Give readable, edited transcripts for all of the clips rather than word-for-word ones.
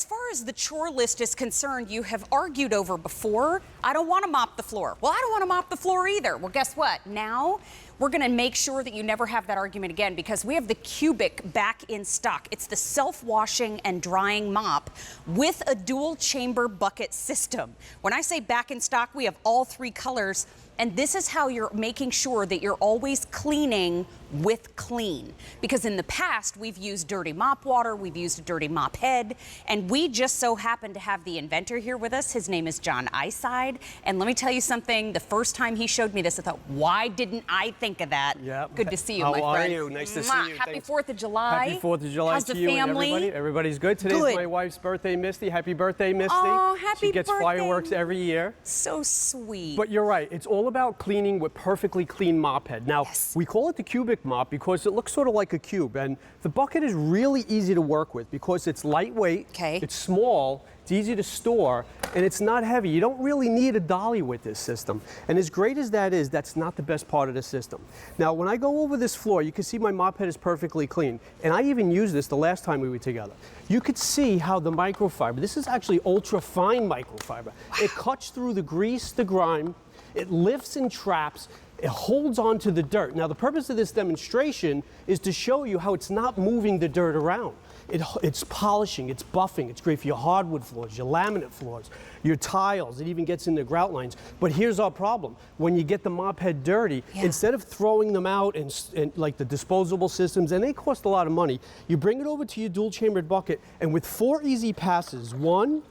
as far as the chore list is concerned, you have argued over before, I don't want to mop the floor. Well, I don't want to mop the floor either. Well, guess what? Now we're going to make sure that you never have that argument again, because we have the Kubik back in stock. It's the self-washing and drying mop with a dual chamber bucket system. When I say back in stock, we have all 3 colors. And this is how you're making sure that you're always cleaning with clean. Because in the past, we've used dirty mop water, we've used a dirty mop head, and we just so happen to have the inventor here with us. His name is John Iside. And let me tell you something, the first time he showed me this, I thought, why didn't I think of that? Yep. Good to see you, my friend. How are you? Nice to see you. Happy 4th of July. Happy 4th of July How's to the you family? and everybody. Everybody's good. Today's my wife's birthday, Misty. Happy birthday, Misty. Oh, happy birthday. She gets fireworks every year. So sweet. But you're right. It's all about cleaning with perfectly clean mop head. Now, we call it the Kubik mop because it looks sort of like a cube. And the bucket is really easy to work with because it's lightweight, it's small, it's easy to store, and it's not heavy. You don't really need a dolly with this system. And as great as that is, that's not the best part of the system. Now, when I go over this floor, you can see my mop head is perfectly clean. And I even used this the last time we were together. You could see how the microfiber, this is actually ultra fine microfiber. Wow. It cuts through the grease, the grime, it lifts and traps, it holds on to the dirt. Now, the purpose of this demonstration is to show you how it's not moving the dirt around. It's polishing, it's buffing, it's great for your hardwood floors, your laminate floors, your tiles, it even gets into grout lines. But here's our problem. When you get the mop head dirty, instead of throwing them out and like the disposable systems, and they cost a lot of money, you bring it over to your dual chambered bucket, and with 4 easy passes, 1,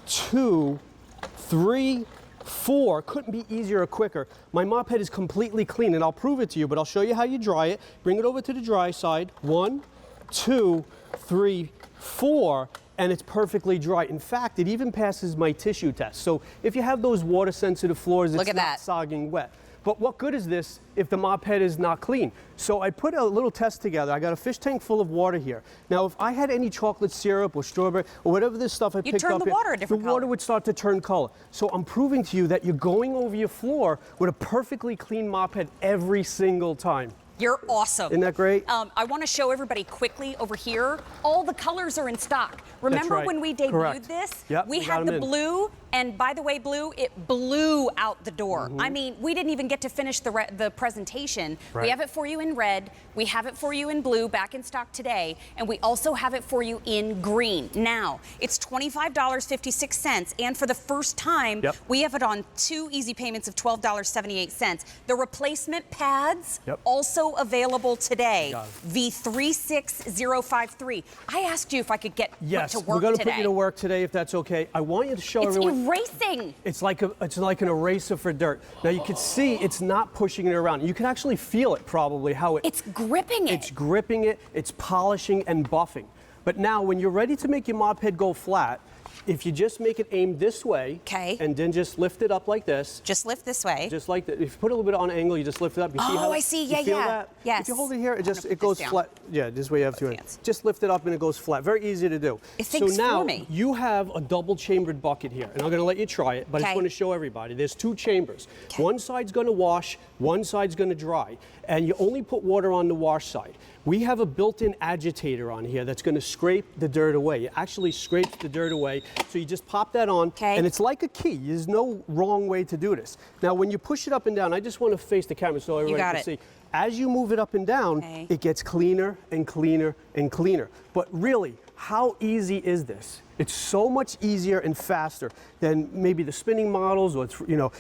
2, 3, 4, couldn't be easier or quicker. My mop head is completely clean, and I'll prove it to you, but I'll show you how you dry it. Bring it over to the dry side. 1, 2, 3, 4, and it's perfectly dry. In fact, it even passes my tissue test. So if you have those water-sensitive floors, it's not sogging wet. But what good is this if the mop head is not clean? So I put a little test together. I got a fish tank full of water here. Now, if I had any chocolate syrup or strawberry or whatever this stuff I picked up, the water would start to turn color. So I'm proving to you that you're going over your floor with a perfectly clean mop head every single time. You're awesome. Isn't that great? I want to show everybody quickly over here. All the colors are in stock. Remember when we debuted this? Yep, we had the blue, and by the way, blue, it blew out the door. I mean, we didn't even get to finish the presentation. We have it for you in red. We have it for you in blue, back in stock today, and we also have it for you in green. Now, it's $25.56, and for the first time, we have it on 2 easy payments of $12.78. The replacement pads also available today. V36053. I asked you if I could get to work today. We're going to put you to work today if that's okay. I want you to show everyone. It's erasing. It's like an eraser for dirt. Now you can see it's not pushing it around. You can actually feel it probably how it's gripping it. It's gripping it. It's polishing and buffing. But now when you're ready to make your mop head go flat, if you just make it aim this way, and then just lift it up like this. Just lift this way. Just like that. If you put a little bit on angle, you just lift it up. You see how I see. you feel that? Yes. If you hold it here, it goes flat. Yeah, this way you have to. Just lift it up and it goes flat. Very easy to do. It thinks so now for me. You have a double chambered bucket here, and I'm going to let you try it, but I just want to show everybody. There's 2 chambers. One side's going to wash, one side's going to dry, and you only put water on the wash side. We have a built-in agitator on here that's going to scrape the dirt away. It actually scrapes the dirt away. So you just pop that on, and it's like a key. There's no wrong way to do this. Now, when you push it up and down, I just want to face the camera so everybody can see. As you move it up and down, it gets cleaner and cleaner and cleaner. But really, how easy is this? It's so much easier and faster than maybe the spinning models, or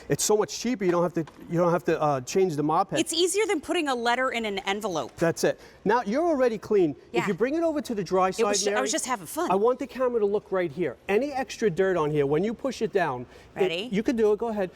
it's so much cheaper. You don't have to change the mop head. It's easier than putting a letter in an envelope. That's it. Now you're already clean. If you bring it over to the dry side, Mary, I was just having fun. I want the camera to look right here. Any extra dirt on here, when you push it down, you can do it. Go ahead.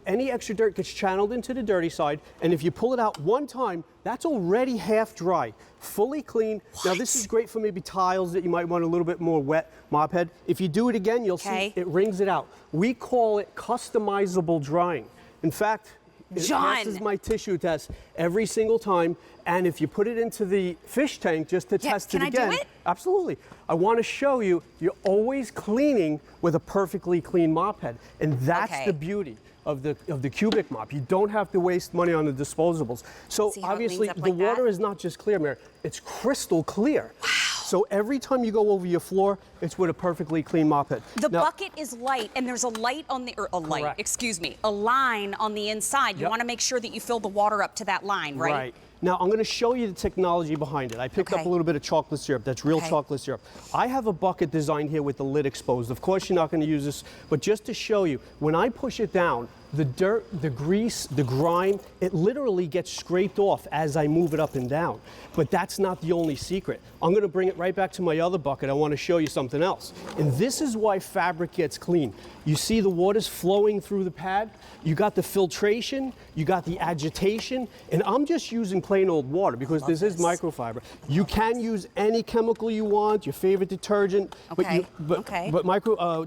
Any extra dirt gets channeled into the dirty side, and if you pull it out one time, that's already half dry, fully clean. Now this is great for maybe tiles that you might want a little bit more wet mop head. If you do it again, you'll see it wrings it out. We call it customizable drying. In fact, it passes my tissue test every single time, and if you put it into the fish tank just to test it again. Can I do it? Absolutely. I want to show you, you're always cleaning with a perfectly clean mop head, and that's the beauty of the Kubik mop. You don't have to waste money on the disposables. So obviously the water is not just clear, Mary, it's crystal clear. Wow. So every time you go over your floor, it's with a perfectly clean mop head. The bucket is light, and there's a light on the, or a light, Correct. excuse me, a line on the inside. You want to make sure that you fill the water up to that line, right? Right. Now, I'm going to show you the technology behind it. I picked up a little bit of chocolate syrup. That's real chocolate syrup. I have a bucket designed here with the lid exposed. Of course, you're not going to use this, but just to show you, when I push it down, the dirt, the grease, the grime, it literally gets scraped off as I move it up and down. But that's not the only secret. I'm going to bring it right back to my other bucket. I want to show you something else. And this is why fabric gets clean. You see the water's flowing through the pad. You got the filtration, you got the agitation, and I'm just using plain old water because this is microfiber. You can use any chemical you want, your favorite detergent, but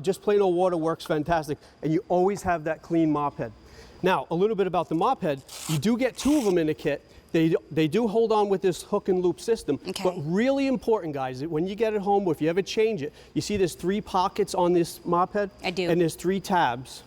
just plain old water works fantastic, and you always have that clean mop head. Now, a little bit about the mop head. You do get 2 of them in a kit. They do hold on with this hook and loop system, but really important, guys, when you get it home, or if you ever change it, you see there's 3 pockets on this mop head? I do. And there's 3 tabs.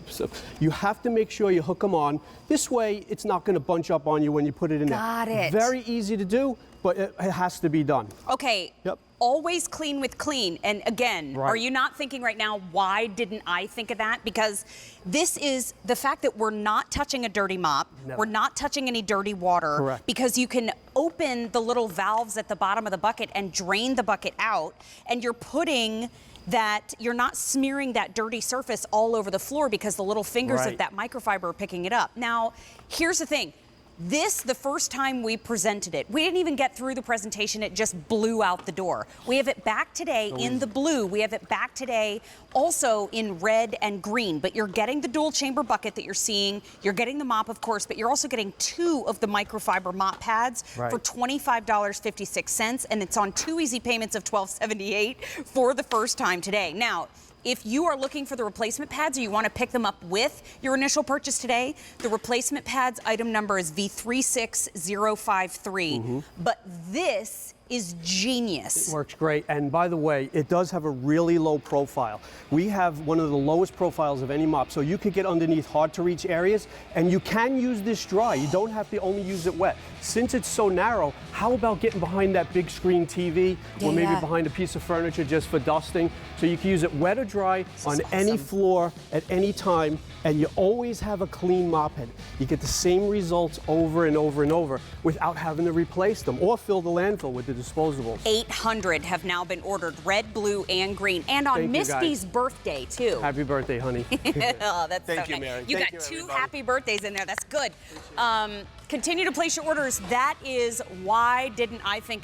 So you have to make sure you hook them on. This way, it's not going to bunch up on you when you put it in there. Got it. Very easy to do, but it has to be done. Okay. Yep. Always clean with clean. And again, are you not thinking right now, why didn't I think of that? Because this is the fact that we're not touching a dirty mop. No. We're not touching any dirty water. Correct. Because you can open the little valves at the bottom of the bucket and drain the bucket out. And you're putting that, you're not smearing that dirty surface all over the floor because the little fingers of that microfiber are picking it up. Now, here's the thing. This, the first time we presented it, we didn't even get through the presentation, it just blew out the door. We have it back today in the blue. We have it back today also in red and green, but you're getting the dual chamber bucket that you're seeing. You're getting the mop, of course, but you're also getting 2 of the microfiber mop pads for $25.56, and it's on 2 easy payments of $12.78 for the first time today. Now, if you are looking for the replacement pads or you want to pick them up with your initial purchase today, the replacement pads item number is V36053. But this is genius. It works great. And by the way, it does have a really low profile. We have one of the lowest profiles of any mop, so you could get underneath hard to reach areas, and you can use this dry. You don't have to only use it wet. Since it's so narrow, how about getting behind that big screen TV or maybe behind a piece of furniture just for dusting? So you can use it wet or dry on any floor at any time, and you always have a clean mop head. You get the same results over and over and over without having to replace them or fill the landfill with the disposables. 800 have now been ordered, red, blue, and green, and on Misty's birthday too. Happy birthday, honey. Oh, that's Thank so you, nice. Mary. You Thank got you, 2 everybody. happy birthdays in there. That's good. Continue to place your orders. That is why didn't I think